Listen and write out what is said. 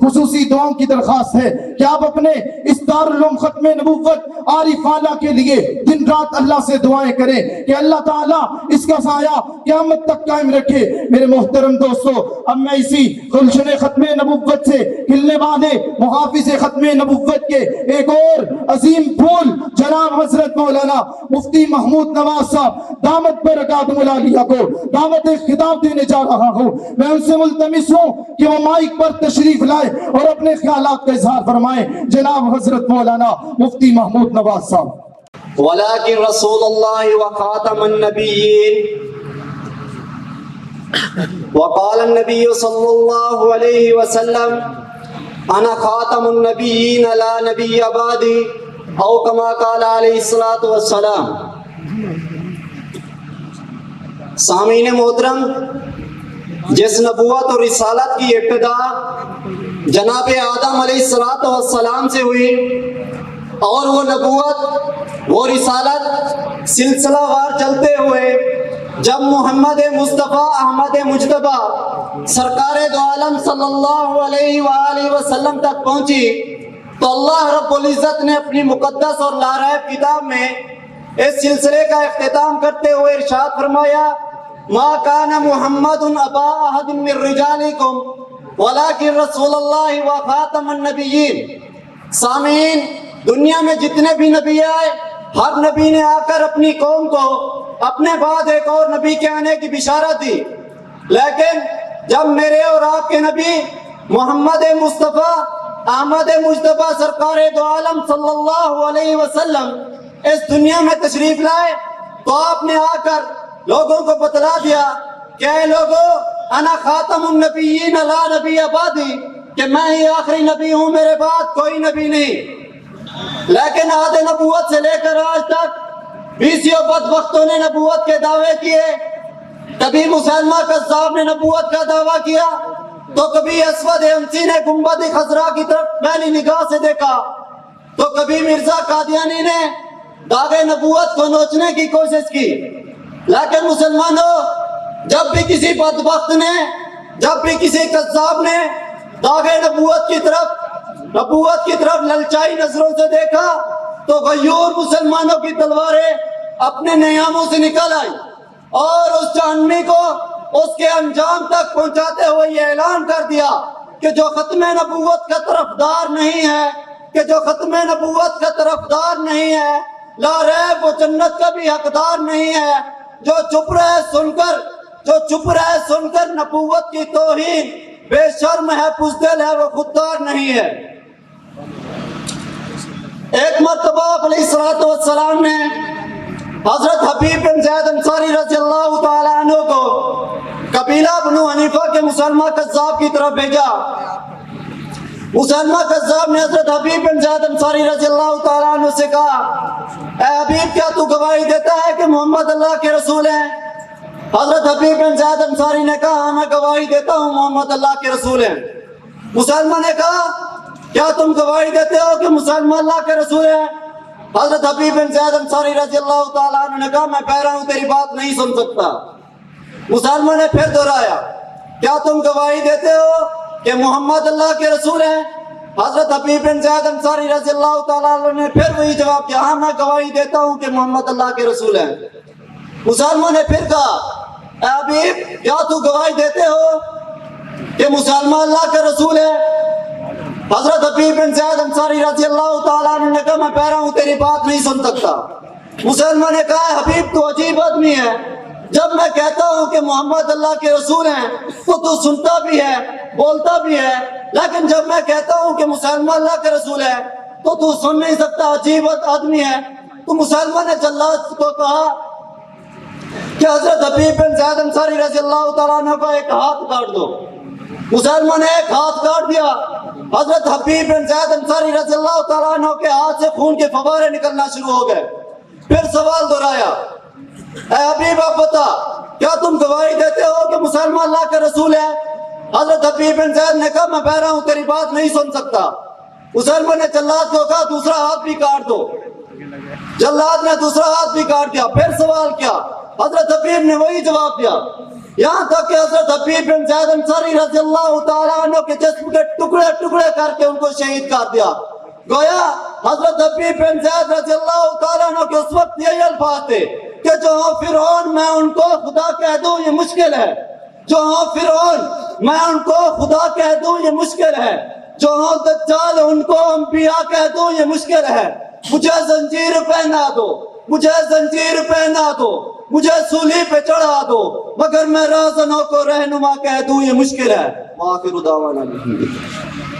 خصوصی دعاؤں کی درخواست ہے کہ آپ اپنے اس دارالعلوم ختم نبوت عارف اعلیٰ کے لیے دن رات اللہ سے دعائیں کریں کہ اللہ تعالیٰ اس کا سایہ قیامت تک قائم رکھے۔ میرے محترم دوستو، اب میں اسی گلشن ختم نبوت سے کھلنے والے محافظ ختم نبوت کے ایک اور عظیم پھول جناب حضرت مولانا مفتی محمود نواز صاحب دامت برکاتہم العالیہ کو دعوت خطاب دینے جا رہا ہوں۔ میں ان سے ملتمس ہوں کہ وہ مائک پر تشریف لائے اور اپنے خیالات کا اظہار فرمائیں۔ جناب حضرت مولانا مفتی محمود نواز صاحب۔ ولیکن رسول اللہ وخاتم النبیین، وقال النبی صلی اللہ علیہ وسلم انا خاتم النبیین لا نبی بعدی، او کما قال علیہ الصلوۃ والسلام۔ سامعین محترم، جس نبوت اور رسالت کی ابتدا جناب آدم علیہ السلام سے ہوئی اور وہ نبوت وہ رسالت سلسلہ وار چلتے ہوئے جب محمد مصطفیٰ احمد مجتبیٰ سرکار دو عالم صلی اللہ علیہ وآلہ وسلم تک پہنچی تو اللہ رب العزت نے اپنی مقدس اور لاریب کتاب میں اس سلسلے کا اختتام کرتے ہوئے ارشاد فرمایا ما کان محمد ابا احد من رجالکم ولیکن رسول اللہ و خاتم النبیین۔ سامعین، دنیا میں جتنے بھی نبی آئے ہر نبی نے آ کر اپنی قوم کو اپنے بعد ایک اور نبی کے آنے کی بشارت دی، لیکن جب میرے اور آپ کے نبی محمد مصطفیٰ احمد مجتبیٰ سرکار دو عالم صلی اللہ علیہ وسلم اس دنیا میں تشریف لائے تو آپ نے آ کر لوگوں کو بتلا دیا کہ اے لوگوں انا خاتم النبیین لا نبی بعدی، کہ میں ہی آخری نبی ہوں، میرے بعد کوئی نبی نہیں۔ لیکن عہد نبوت سے لے کر آج تک بیسیوں بدبختوں نے نبوت کے دعوے کیے، کبھی مسلمہ کذاب نے نبوت کا دعویٰ کیا تو کبھی اسود عنسی نے گنبد خضرا کی طرف پہلی نگاہ سے دیکھا تو کبھی مرزا قادیانی نے داغ نبوت کو نوچنے کی کوشش کی۔ لیکن مسلمانوں، جب بھی کسی بدبخت نے، جب بھی کسی کذاب نے داغ نبوت کی طرف للچائی نظروں سے دیکھا تو غیور مسلمانوں کی تلواریں اپنے نیاموں سے نکل آئی اور اس جہنمی کو اس کے انجام تک پہنچاتے ہوئے یہ اعلان کر دیا کہ جو ختم نبوت کا طرفدار نہیں ہے، کہ جو ختم نبوت کا طرفدار نہیں ہے، لا ریب وہ جنت کا بھی حقدار نہیں ہے۔ جو چپ رہے سن کر نبوت کی توہین، بے شرم ہے، بزدل ہے، وہ خوددار نہیں ہے۔ ایک مرتبہ علیہ السلام نے حضرت حبیب بن زید انصاری رضی اللہ تعالیٰ عنہ کو قبیلہ بنو حنیفہ کے مسلمہ کذاب کی طرف بھیجا۔ مسلمہ کذاب نے حضرت حبیب بن زید انصاری رضی اللہ تعالیٰ عنہ سے کہا اے حبیب، کیا تو گواہی دیتا ہے کہ محمد اللہ کے رسول ہیں؟ حضرت حبیب بن زید انصاری نے کہا میں گواہی دیتا ہوں محمد اللہ کے رسول ہیں۔ مسلمہ نے کہا کیا تم گواہی دیتے ہو کہ مسلمہ اللہ کے رسول ہیں؟ حضرت حبیب بن زید انصاری رضی اللہ تعالیٰ عنہ نے کہا میں بہرا ہوں، تیری بات نہیں سن سکتا۔ مسلمہ نے پھر دہرایا کیا تم گواہی دیتے ہو کہ محمد اللہ کے رسول ہیں؟ حضرت حبیب بن زید انصاری رضی اللہ تعالیٰ عنہ نے پھر وہی جواب کیا ہاں میں گواہی دیتا ہوں کہ محمد اللہ کے رسول ہیں۔ مسلمہ نے پھر کہا اے حبیب، کیا تو گواہی دیتے ہو کہ مسلمہ اللہ کے رسول ہے؟ حضرت حبیب بن زید انصاری رضی اللہ تعالیٰ عنہ نے کہا میں بہرا ہوں، تیری بات نہیں سن سکتا۔ مسلمہ نے کہا حبیب تو عجیب آدمی ہے، جب میں کہتا ہوں کہ محمد اللہ کے رسول ہیں تو سنتا بھی ہے، بولتا بھی ہے، لیکن جب میں کہتا ہوں کہ مسلمہ اللہ کے رسول ہے تو سن نہیں سکتا، عجیب آدمی ہے۔ تو مسلمہ نے جلاد کو کہا کہ حضرت حبیب بن زید انصاری رضی اللہ تعالیٰ عنہ کا ایک ہاتھ کاٹ دو۔ مسلمہ نے ایک ہاتھ کاٹ دیا۔ حضرت حبیب بن زید انصاری رضی اللہ تعالیٰ عنہ کے ہاتھ سے خون کے فوارے نکلنا شروع ہو گئے۔ پھر سوال دہرایا اے حبیب آپ بتا کیا تم گواہی دیتے ہو کہ مسلمان اللہ کے رسول ہے؟ حضرت حبیب بن زید نے کہا میں بہرا ہوں، تیری بات نہیں سن سکتا۔ مسلمان نے جلاد کو کہا دوسرا ہاتھ بھی کاٹ دو، جلاد نے دوسرا ہاتھ بھی کاٹ دیا۔ پھر سوال کیا، حضرت حبیب نے وہی جواب دیا، یہاں تک کہ حضرت حبیب بن زید انصاری رضی اللہ تعالیٰ عنہ کے جسم کے ٹکڑے ٹکڑے کر کے ان کو شہید کر دیا۔ گویا حضرت حبیب بن زید رضی اللہ تعالیٰ عنہ کے اس وقت یہی الفاظ تھے کہ جو ہوں فرعون میں ان کو خدا کہہ دوں یہ مشکل ہے، جو ہوں فرعون میں ان کو خدا کہہ دوں یہ مشکل ہے، جو ہوں دجال ان کو انبیاء کہہ دوں یہ مشکل ہے۔ مجھے زنجیر پہنا دو، مجھے زنجیر پہنا دو، مجھے سولی پہ چڑھا دو، مگر میں راہزنوں کو رہنما کہہ دوں یہ مشکل ہے۔ وآخر دعوانا الحمدللہ۔